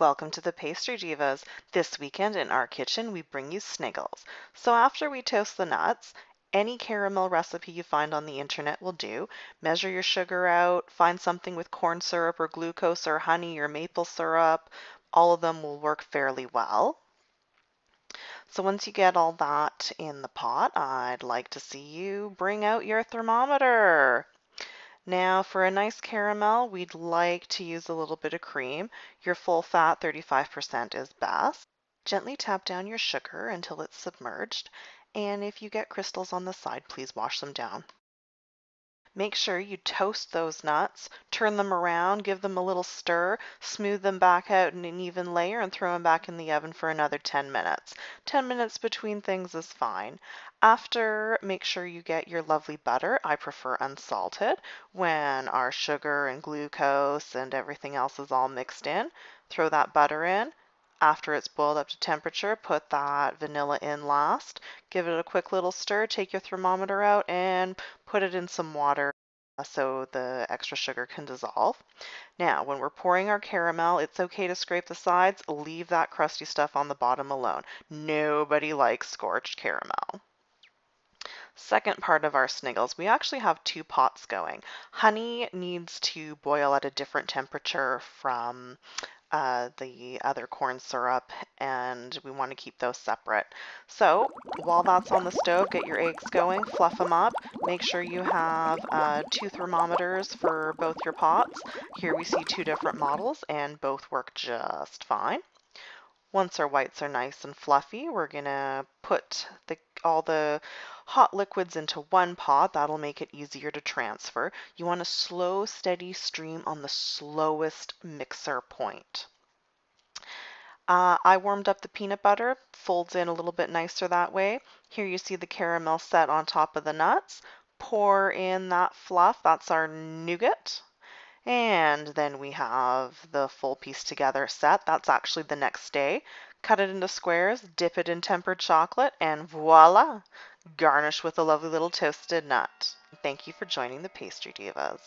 Welcome to the Pastry Divas. This weekend in our kitchen, we bring you Sniggles. So after we toast the nuts, any caramel recipe you find on the internet will do. Measure your sugar out, find something with corn syrup or glucose or honey or maple syrup. All of them will work fairly well. So once you get all that in the pot, I'd like to see you bring out your thermometer. Now for a nice caramel, we'd like to use a little bit of cream. Your full fat 35% is best. Gently tap down your sugar until it's submerged, and if you get crystals on the side, please wash them down. Make sure you toast those nuts, turn them around, give them a little stir, smooth them back out in an even layer, and throw them back in the oven for another 10 minutes. 10 minutes between things is fine. After, make sure you get your lovely butter. I prefer unsalted. When our sugar and glucose and everything else is all mixed in, throw that butter in. After it's boiled up to temperature, put that vanilla in last. Give it a quick little stir, take your thermometer out, and put it in some water so the extra sugar can dissolve. Now, when we're pouring our caramel, it's okay to scrape the sides. Leave that crusty stuff on the bottom alone. Nobody likes scorched caramel. Second part of our Sniggles, we actually have two pots going. Honey needs to boil at a different temperature from the other corn syrup, and we want to keep those separate. So while that's on the stove, get your eggs going, fluff them up. Make sure you have two thermometers for both your pots. Here we see two different models, and both work just fine. Once our whites are nice and fluffy, we're going to put all the hot liquids into one pot. That'll make it easier to transfer. You want a slow, steady stream on the slowest mixer point. I warmed up the peanut butter, folds in a little bit nicer that way. Here you see the caramel set on top of the nuts. Pour in that fluff, that's our nougat. And then we have the full piece together set. That's actually the next day. Cut it into squares, dip it in tempered chocolate, and voila! Garnish with a lovely little toasted nut. Thank you for joining the Pastry Divas.